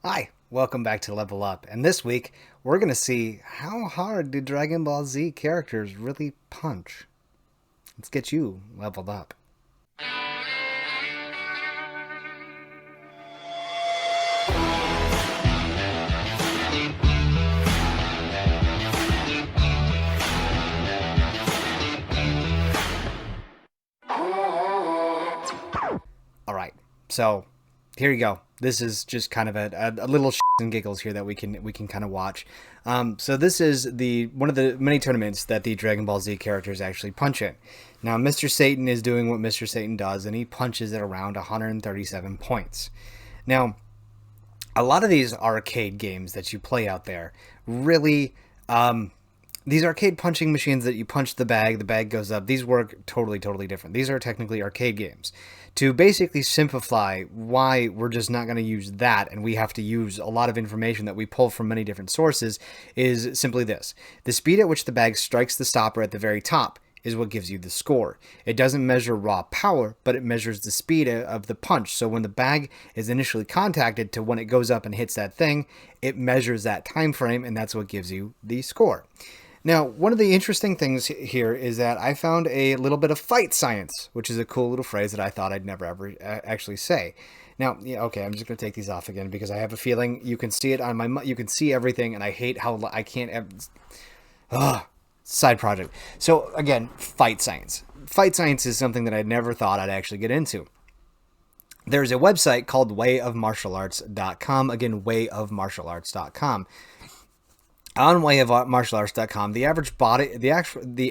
Hi, welcome back to Level Up, and this week we're going to see how hard do Dragon Ball Z characters really punch. Let's get you leveled up. Alright, so here you go. This is just kind of a little and giggles here that we can kind of watch. So this is the one of the many tournaments that the Dragon Ball Z characters actually punch in. Now, Mr. Satan is doing what Mr. Satan does, and he punches at around 137 points. Now, a lot of these arcade games that you play out there really these arcade punching machines that you punch the bag goes up. These work totally different. These are technically arcade games. To basically simplify why we're just not going to use that and we have to use a lot of information that we pull from many different sources is simply this. The speed at which the bag strikes the stopper at the very top is what gives you the score. It doesn't measure raw power, but it measures the speed of the punch. So when the bag is initially contacted to when it goes up and hits that thing, it measures that time frame, and that's what gives you the score. Now, one of the interesting things here is that I found a little bit of fight science, which is a cool little phrase that I thought I'd never ever actually say. Now, yeah, okay, I'm just going to take these off again because I have a feeling you can see it on my, you can see everything, and I hate how I can't. Side project. So again, fight science. Fight science is something that I never thought I'd actually get into. There's a website called wayofmartialarts.com. Again, wayofmartialarts.com. On wayofmartialarts.com, the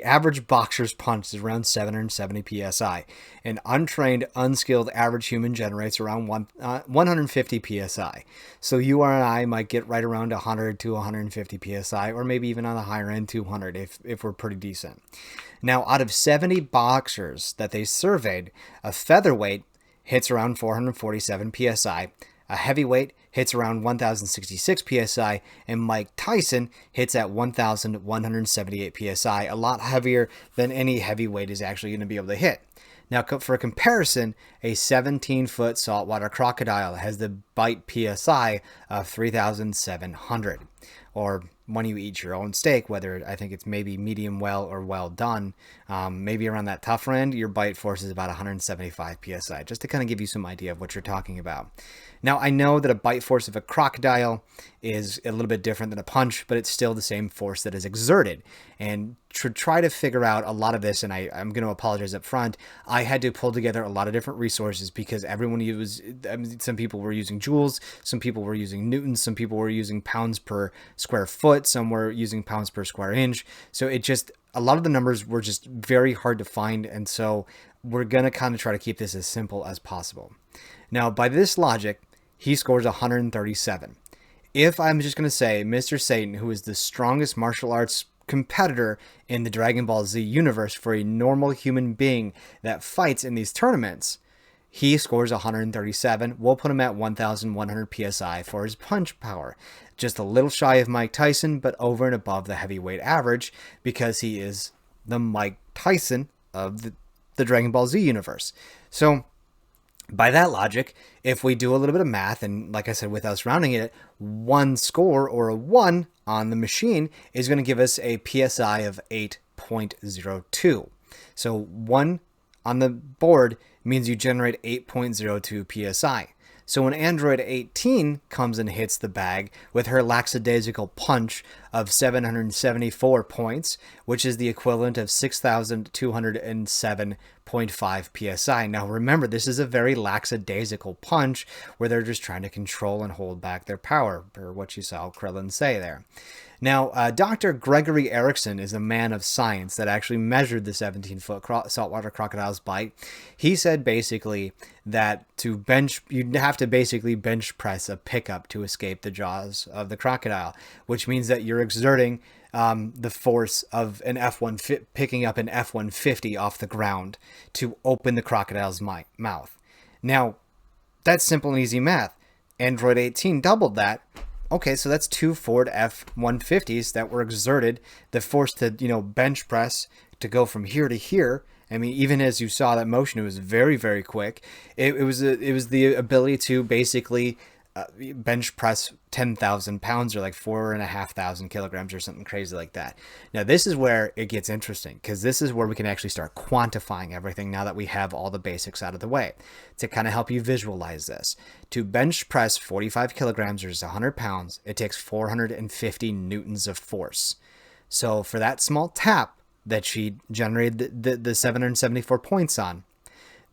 average boxer's punch is around 770 psi. An untrained, unskilled average human generates around 150 psi. So you or I might get right around 100 to 150 psi, or maybe even on the higher end 200 if we're pretty decent. Now, out of 70 boxers that they surveyed, a featherweight hits around 447 psi. A heavyweight hits around 1,066 psi, and Mike Tyson hits at 1,178 psi, a lot heavier than any heavyweight is actually going to be able to hit. Now, for a comparison, a 17-foot saltwater crocodile has the bite psi of 3,700. Or when you eat your own steak, whether I think it's maybe medium well or well done, maybe around that tougher end, your bite force is about 175 psi, just to kind of give you some idea of what you're talking about. Now, I know that a bite force of a crocodile is a little bit different than a punch, but it's still the same force that is exerted. And to try to figure out a lot of this, and I'm going to apologize up front, I had to pull together a lot of different resources because everyone used, some people were using joules, some people were using newtons, some people were using pounds per square foot, some were using pounds per square inch. So a lot of the numbers were just very hard to find, and so we're going to kind of try to keep this as simple as possible. Now, by this logic, he scores 137. If I'm just going to say Mr. Satan, who is the strongest martial arts competitor in the Dragon Ball Z universe for a normal human being that fights in these tournaments, he scores 137. We'll put him at 1,100 psi for his punch power. Just a little shy of Mike Tyson, but over and above the heavyweight average because he is the Mike Tyson of the Dragon Ball Z universe. So, by that logic, if we do a little bit of math, and like I said, without rounding it, one score or a 1 on the machine is going to give us a PSI of 8.02. So 1 on the board means you generate 8.02 PSI. So when Android 18 comes and hits the bag with her lackadaisical punch of 774 points, which is the equivalent of 6,207.5 psi. Now remember, this is a very lackadaisical punch where they're just trying to control and hold back their power, or what you saw Krillin say there. Now, Dr. Gregory Erickson is a man of science that actually measured the 17-foot saltwater crocodile's bite. He said basically that you'd have to basically bench press a pickup to escape the jaws of the crocodile, which means that you're exerting the force of an picking up an F-150 off the ground to open the crocodile's mouth. Now, that's simple and easy math. Android 18 doubled that. Okay, so that's 2 Ford F-150s that were exerted, the force to, bench press to go from here to here. I mean, even as you saw that motion, it was very, very quick. It was the ability to basically bench press 10,000 pounds or like 4,500 kilograms or something crazy like that. Now, this is where it gets interesting because this is where we can actually start quantifying everything now that we have all the basics out of the way to kind of help you visualize this. To bench press 45 kilograms or 100 pounds, it takes 450 newtons of force. So for that small tap that she generated the 774 points on,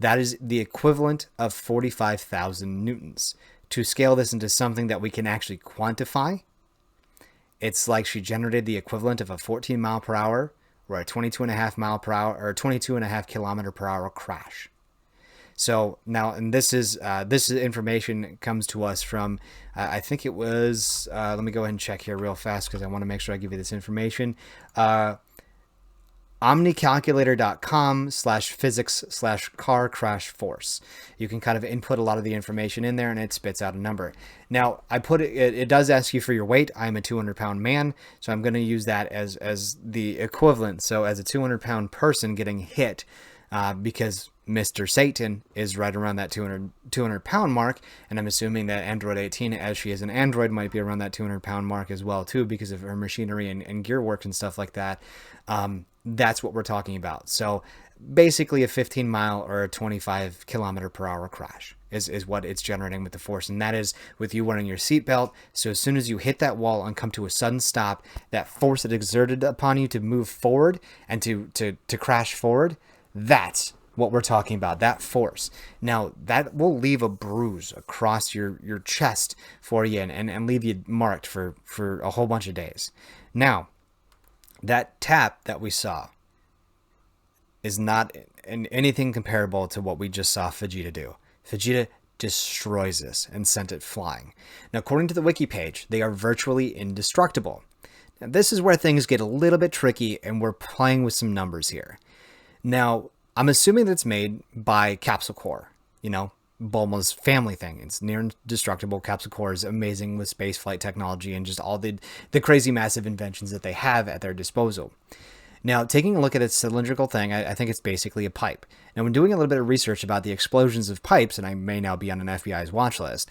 that is the equivalent of 45,000 newtons. To scale this into something that we can actually quantify, it's like she generated the equivalent of a 14 mile per hour or a 22.5 mile per hour or 22.5 kilometer per hour crash. So now, and this information comes to us from, I think it was, let me go ahead and check here real fast because I want to make sure I give you this information. omnicalculator.com/physics/car crash force. You can kind of input a lot of the information in there and it spits out a number. Now, I put it does ask you for your weight. I'm a 200-pound man, so I'm going to use that as the equivalent. So as a 200-pound person getting hit, because Mr. Satan is right around that 200-pound mark, and I'm assuming that Android 18, as she is an Android, might be around that 200-pound mark as well too, because of her machinery and gear work and stuff like that. That's what we're talking about. So basically a 15 mile or a 25 kilometer per hour crash is what it's generating with the force. And that is with you wearing your seatbelt. So as soon as you hit that wall and come to a sudden stop, that force that exerted upon you to move forward and to crash forward, that's what we're talking about, that force. Now, that will leave a bruise across your chest for you and leave you marked for a whole bunch of days. Now, that tap that we saw is not anything comparable to what we just saw Vegeta do. Vegeta destroys this and sent it flying. Now, according to the wiki page, they are virtually indestructible. Now, this is where things get a little bit tricky, and we're playing with some numbers here. Now, I'm assuming that's made by Capsule Core, Bulma's family thing. It's near indestructible. Capsule Core is amazing with space flight technology and just all the crazy massive inventions that they have at their disposal. Now, taking a look at its cylindrical thing, I think it's basically a pipe. Now, when doing a little bit of research about the explosions of pipes, and I may now be on an FBI's watch list,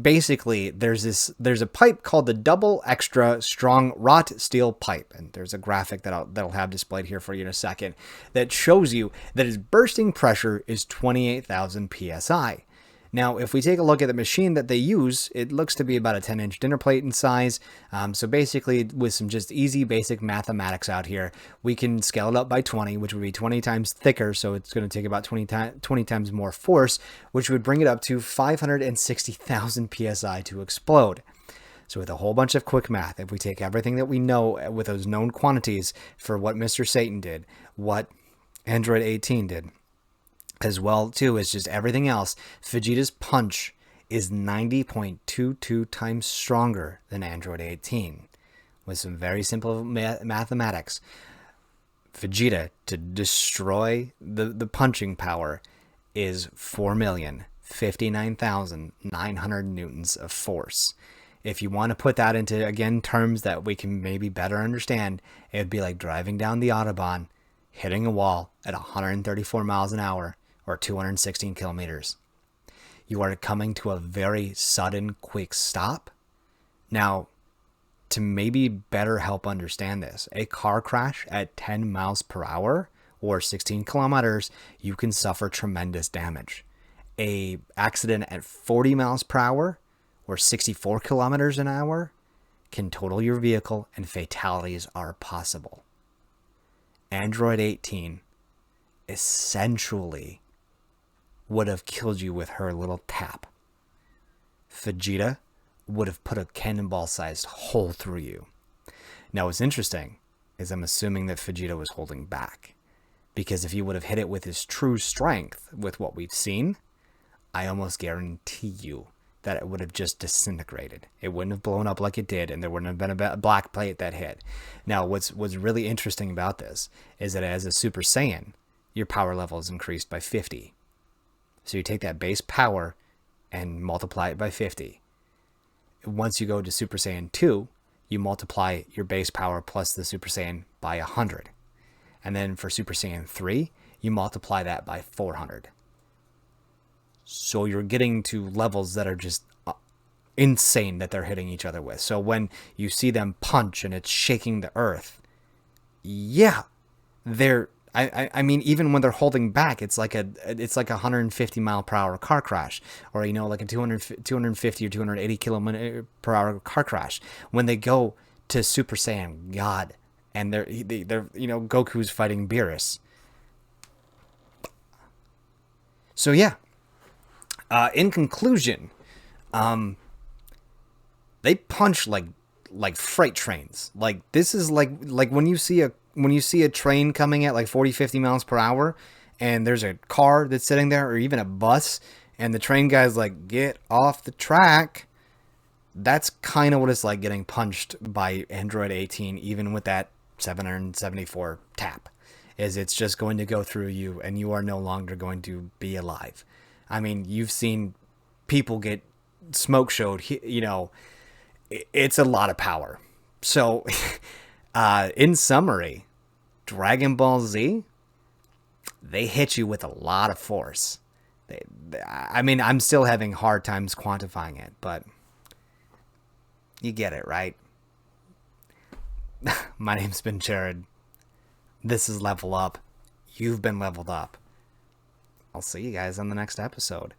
basically there's a pipe called the double extra strong wrought steel pipe, and there's a graphic that'll have displayed here for you in a second that shows you that its bursting pressure is 28,000 psi. Now, if we take a look at the machine that they use, it looks to be about a 10-inch dinner plate in size. So basically, with some just easy basic mathematics out here, we can scale it up by 20, which would be 20 times thicker. So it's going to take about 20 times more force, which would bring it up to 560,000 psi to explode. So with a whole bunch of quick math, if we take everything that we know with those known quantities for what Mr. Satan did, what Android 18 did, as well too as just everything else, Vegeta's punch is 90.22 times stronger than Android 18. With some very simple mathematics, Vegeta, to destroy the punching power, is 4,059,900 newtons of force. If you want to put that into, again, terms that we can maybe better understand, it would be like driving down the Autobahn, hitting a wall at 134 miles an hour, or 216 kilometers. You are coming to a very sudden, quick stop. Now, to maybe better help understand this, a car crash at 10 miles per hour or 16 kilometers, you can suffer tremendous damage. A accident at 40 miles per hour or 64 kilometers an hour can total your vehicle, and fatalities are possible. Android 18 essentially would have killed you with her little tap. Vegeta would have put a cannonball-sized hole through you. Now, what's interesting is I'm assuming that Vegeta was holding back, because if he would have hit it with his true strength, with what we've seen, I almost guarantee you that it would have just disintegrated. It wouldn't have blown up like it did, and there wouldn't have been a black plate that hit. Now, what's really interesting about this is that as a Super Saiyan, your power level is increased by 50. So you take that base power and multiply it by 50. Once you go to Super Saiyan 2, you multiply your base power plus the Super Saiyan by 100. And then for Super Saiyan 3, you multiply that by 400. So you're getting to levels that are just insane that they're hitting each other with. So when you see them punch and it's shaking the earth, yeah, they're. I mean, even when they're holding back, it's like a 150-mile-per-hour car crash, or like a 250 or 280 kilometer per hour car crash. When they go to Super Saiyan God, and they're Goku's fighting Beerus. So yeah, in conclusion, they punch like freight trains. Like this is like when you see a train coming at like 40, 50 miles per hour, and there's a car that's sitting there, or even a bus, and the train guy's like, get off the track. That's kind of what it's like getting punched by Android 18, even with that 774 tap. Is it's just going to go through you, and you are no longer going to be alive. I mean, you've seen people get smoke showed, it's a lot of power. So, in summary, Dragon Ball Z, they hit you with a lot of force. I mean, I'm still having hard times quantifying it, but you get it, right? My name's been Jared. This is Level Up. You've been leveled up. I'll see you guys on the next episode.